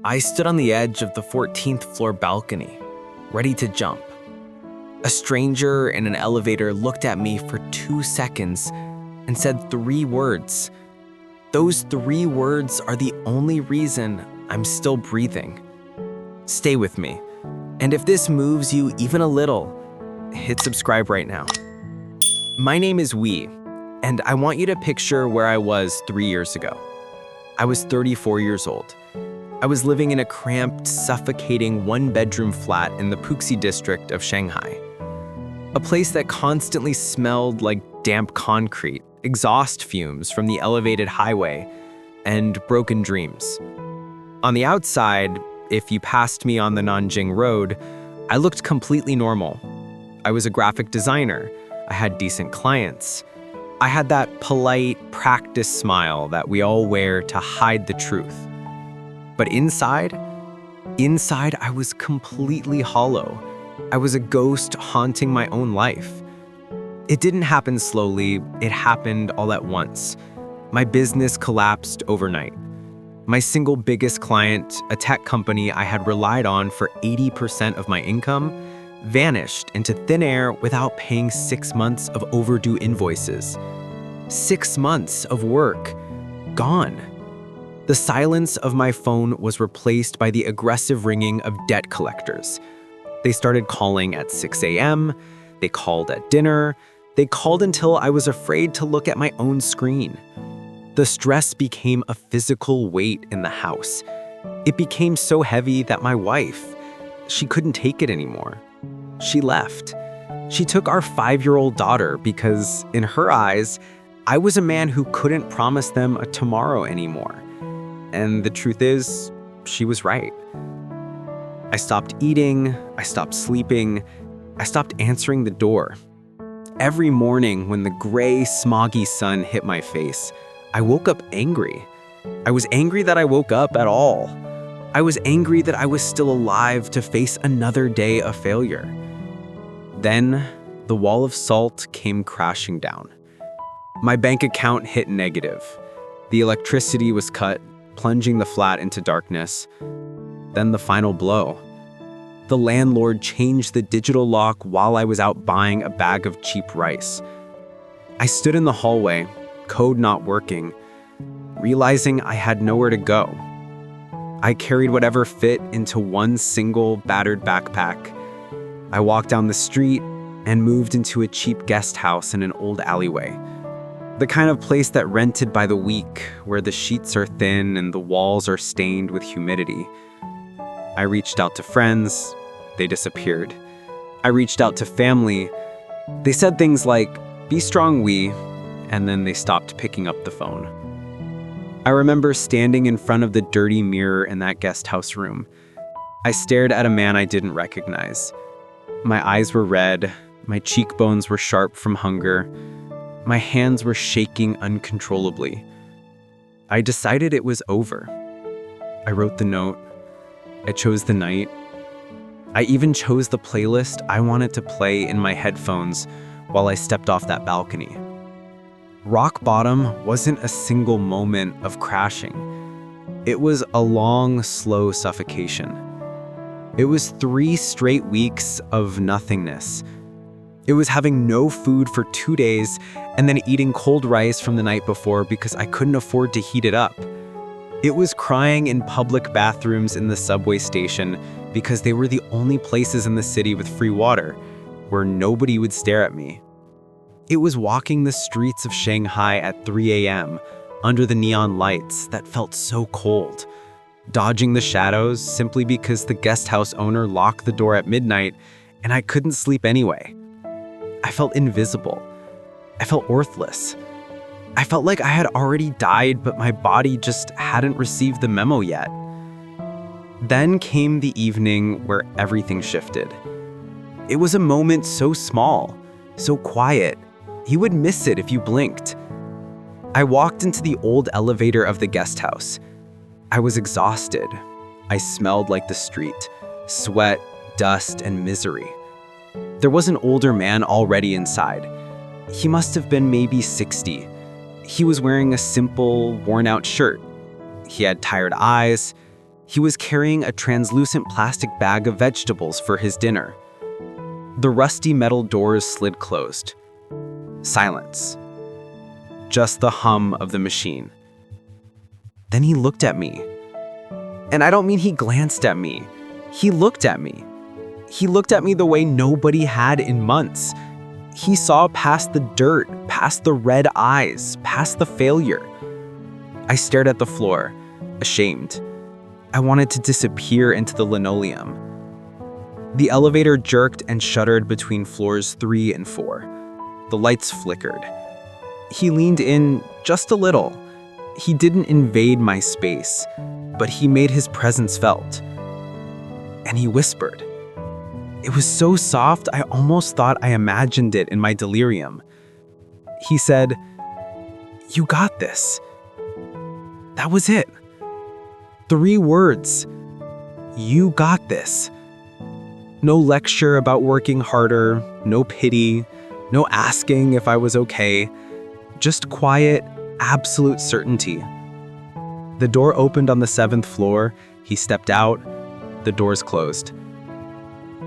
I stood on the edge of the 14th floor balcony, ready to jump. A stranger in an elevator looked at me for 2 seconds and said 3 words. Those 3 words are the only reason I'm still breathing. Stay with me, and if this moves you even a little, hit subscribe right now. My name is Wee, and I want you to picture where I was 3 years ago. I was 34 years old. I was living in a cramped, suffocating one-bedroom flat in the Puxi district of Shanghai. A place that constantly smelled like damp concrete, exhaust fumes from the elevated highway, and broken dreams. On the outside, if you passed me on the Nanjing Road, I looked completely normal. I was a graphic designer. I had decent clients. I had that polite, practiced smile that we all wear to hide the truth. But inside I was completely hollow. I was a ghost haunting my own life. It didn't happen slowly, it happened all at once. My business collapsed overnight. My single biggest client, a tech company I had relied on for 80% of my income, vanished into thin air without paying 6 months of overdue invoices. 6 months of work, gone. The silence of my phone was replaced by the aggressive ringing of debt collectors. They started calling at 6 a.m., they called at dinner, they called until I was afraid to look at my own screen. The stress became a physical weight in the house. It became so heavy that my wife, she couldn't take it anymore. She left. She took our 5-year-old daughter because, in her eyes, I was a man who couldn't promise them a tomorrow anymore. And the truth is, she was right. I stopped eating, I stopped sleeping, I stopped answering the door. Every morning when the gray, smoggy sun hit my face, I woke up angry. I was angry that I woke up at all. I was angry that I was still alive to face another day of failure. Then, the wall of salt came crashing down. My bank account hit negative. The electricity was cut, plunging the flat into darkness. Then the final blow. The landlord changed the digital lock while I was out buying a bag of cheap rice. I stood in the hallway, code not working, realizing I had nowhere to go. I carried whatever fit into one single battered backpack. I walked down the street and moved into a cheap guest house in an old alleyway. The kind of place that rented by the week, where the sheets are thin and the walls are stained with humidity. I reached out to friends, they disappeared. I reached out to family. They said things like, "Be strong, Wee," and then they stopped picking up the phone. I remember standing in front of the dirty mirror in that guest house room. I stared at a man I didn't recognize. My eyes were red, my cheekbones were sharp from hunger. My hands were shaking uncontrollably. I decided it was over. I wrote the note. I chose the night. I even chose the playlist I wanted to play in my headphones while I stepped off that balcony. Rock bottom wasn't a single moment of crashing. It was a long, slow suffocation. It was 3 straight weeks of nothingness. It was having no food for 2 days and then eating cold rice from the night before because I couldn't afford to heat it up. It was crying in public bathrooms in the subway station because they were the only places in the city with free water, where nobody would stare at me. It was walking the streets of Shanghai at 3 a.m. under the neon lights that felt so cold, dodging the shadows simply because the guest house owner locked the door at midnight and I couldn't sleep anyway. I felt invisible. I felt worthless. I felt like I had already died, but my body just hadn't received the memo yet. Then came the evening where everything shifted. It was a moment so small, so quiet, you would miss it if you blinked. I walked into the old elevator of the guest house. I was exhausted. I smelled like the street, sweat, dust, and misery. There was an older man already inside. He must have been maybe 60. He was wearing a simple, worn-out shirt. He had tired eyes. He was carrying a translucent plastic bag of vegetables for his dinner. The rusty metal doors slid closed. Silence. Just the hum of the machine. Then he looked at me. And I don't mean he glanced at me. He looked at me. He looked at me the way nobody had in months. He saw past the dirt, past the red eyes, past the failure. I stared at the floor, ashamed. I wanted to disappear into the linoleum. The elevator jerked and shuddered between floors 3 and 4. The lights flickered. He leaned in just a little. He didn't invade my space, but he made his presence felt. And he whispered. It was so soft, I almost thought I imagined it in my delirium. He said, "You got this." That was it. 3 words. You got this. No lecture about working harder, no pity, no asking if I was okay. Just quiet, absolute certainty. The door opened on the 7th floor. He stepped out. The doors closed.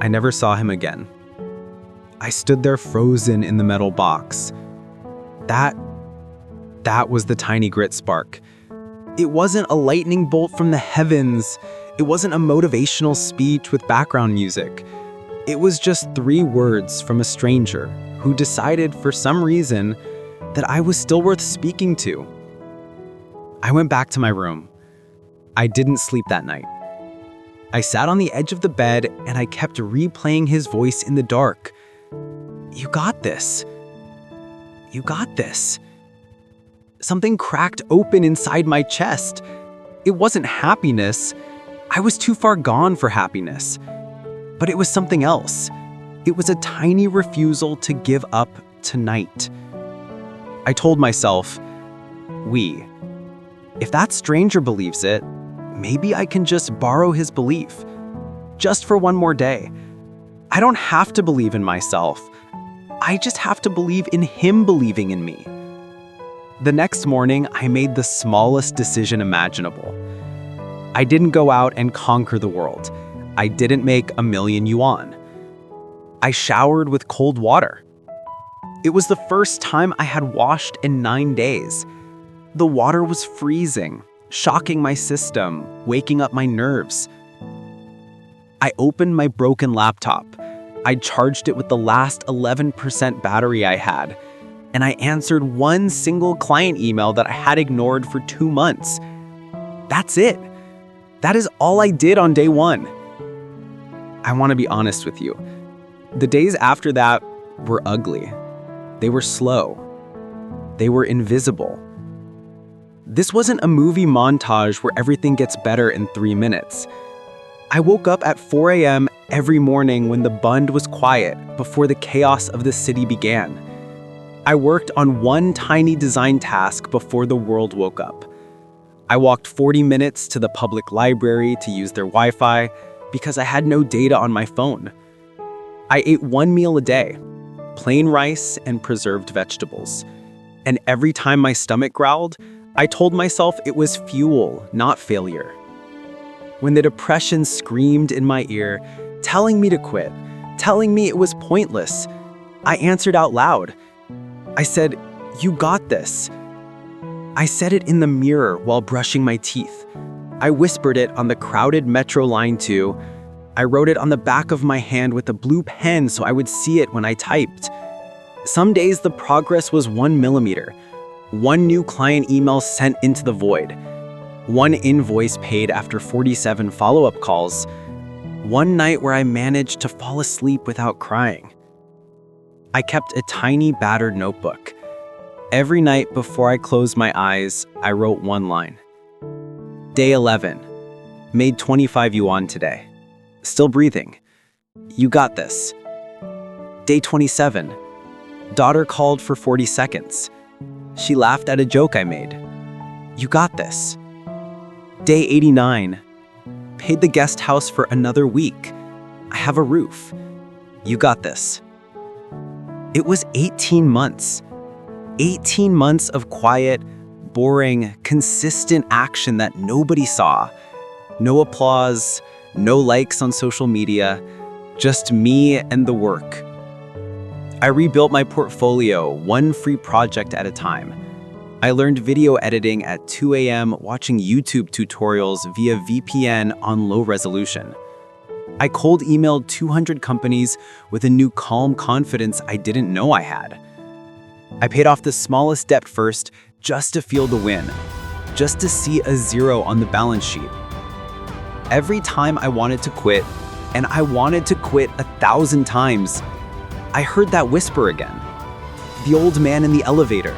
I never saw him again. I stood there frozen in the metal box. That was the tiny grit spark. It wasn't a lightning bolt from the heavens. It wasn't a motivational speech with background music. It was just 3 words from a stranger who decided for some reason that I was still worth speaking to. I went back to my room. I didn't sleep that night. I sat on the edge of the bed and I kept replaying his voice in the dark. You got this. You got this. Something cracked open inside my chest. It wasn't happiness. I was too far gone for happiness. But it was something else. It was a tiny refusal to give up tonight. I told myself, if that stranger believes it, maybe I can just borrow his belief. Just for one more day. I don't have to believe in myself. I just have to believe in him believing in me. The next morning, I made the smallest decision imaginable. I didn't go out and conquer the world. I didn't make $1,000,000 yuan. I showered with cold water. It was the first time I had washed in 9 days. The water was freezing, shocking my system, waking up my nerves. I opened my broken laptop. I charged it with the last 11% battery I had, and I answered one single client email that I had ignored for 2 months. That's it. That is all I did on day 1. I want to be honest with you. The days after that were ugly. They were slow. They were invisible. This wasn't a movie montage where everything gets better in 3 minutes. I woke up at 4 a.m. every morning when the Bund was quiet before the chaos of the city began. I worked on one tiny design task before the world woke up. I walked 40 minutes to the public library to use their Wi-Fi because I had no data on my phone. I ate 1 meal a day, plain rice and preserved vegetables. And every time my stomach growled, I told myself it was fuel, not failure. When the depression screamed in my ear, telling me to quit, telling me it was pointless, I answered out loud. I said, "You got this." I said it in the mirror while brushing my teeth. I whispered it on the crowded Metro Line 2. I wrote it on the back of my hand with a blue pen so I would see it when I typed. Some days the progress was 1 millimeter. 1 new client email sent into the void. 1 invoice paid after 47 follow-up calls. 1 night where I managed to fall asleep without crying. I kept a tiny battered notebook. Every night before I closed my eyes, I wrote 1 line. Day 11. Made 25 yuan today. Still breathing. You got this. Day 27. Daughter called for 40 seconds. She laughed at a joke I made. You got this. Day 89. Paid the guest house for another week. I have a roof. You got this. It was 18 months. 18 months of quiet, boring, consistent action that nobody saw. No applause, no likes on social media, just me and the work. I rebuilt my portfolio, one free project at a time. I learned video editing at 2 a.m. watching YouTube tutorials via VPN on low resolution. I cold emailed 200 companies with a new calm confidence I didn't know I had. I paid off the smallest debt first just to feel the win, just to see a zero on the balance sheet. Every time I wanted to quit, and I wanted to quit 1,000 times, I heard that whisper again. The old man in the elevator.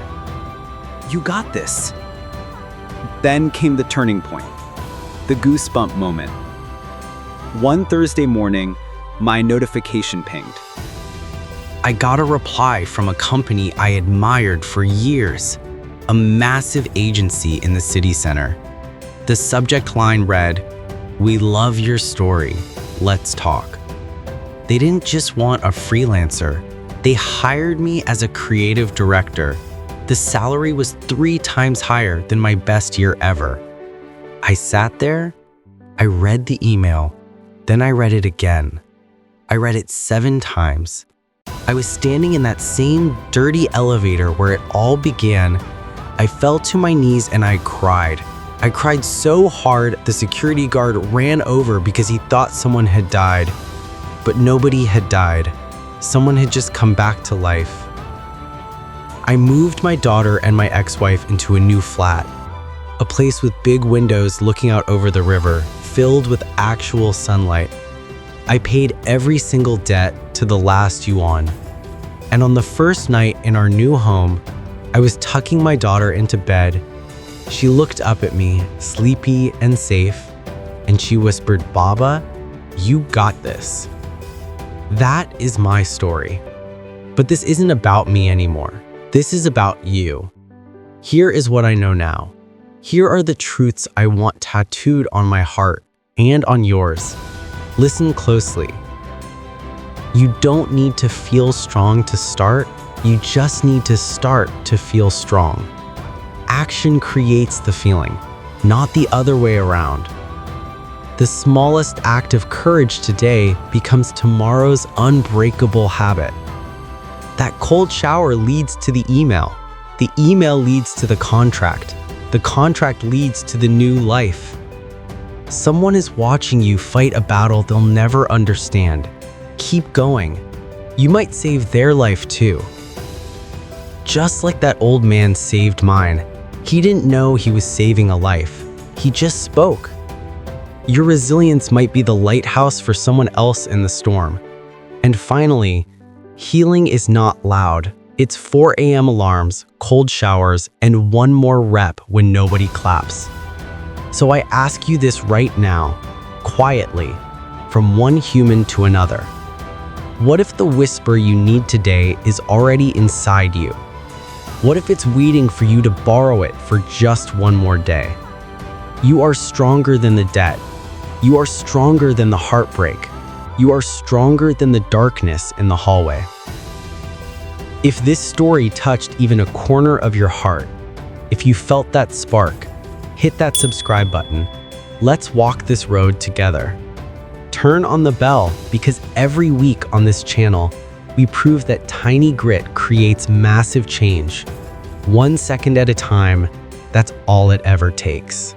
You got this. Then came the turning point, the goosebump moment. One Thursday morning, my notification pinged. I got a reply from a company I admired for years, a massive agency in the city center. The subject line read, "We love your story. Let's talk." They didn't just want a freelancer. They hired me as a creative director. The salary was 3 times higher than my best year ever. I sat there, I read the email, then I read it again. I read it 7 times. I was standing in that same dirty elevator where it all began. I fell to my knees and I cried. I cried so hard the security guard ran over because he thought someone had died. But nobody had died. Someone had just come back to life. I moved my daughter and my ex-wife into a new flat, a place with big windows looking out over the river, filled with actual sunlight. I paid every single debt to the last yuan. And on the first night in our new home, I was tucking my daughter into bed. She looked up at me, sleepy and safe, and she whispered, "Baba, you got this." That is my story. But this isn't about me anymore. This is about you. Here is what I know now. Here are the truths I want tattooed on my heart and on yours. Listen closely. You don't need to feel strong to start. You just need to start to feel strong. Action creates the feeling, not the other way around. The smallest act of courage today becomes tomorrow's unbreakable habit. That cold shower leads to the email leads to the contract leads to the new life. Someone is watching you fight a battle they'll never understand. Keep going. You might save their life too. Just like that old man saved mine. He didn't know he was saving a life. He just spoke. Your resilience might be the lighthouse for someone else in the storm. And finally, healing is not loud. It's 4 a.m. alarms, cold showers, and one more rep when nobody claps. So I ask you this right now, quietly, from one human to another. What if the whisper you need today is already inside you? What if it's waiting for you to borrow it for just one more day? You are stronger than the debt. You are stronger than the heartbreak. You are stronger than the darkness in the hallway. If this story touched even a corner of your heart, if you felt that spark, hit that subscribe button. Let's walk this road together. Turn on the bell because every week on this channel, we prove that tiny grit creates massive change. 1 second at a time, that's all it ever takes.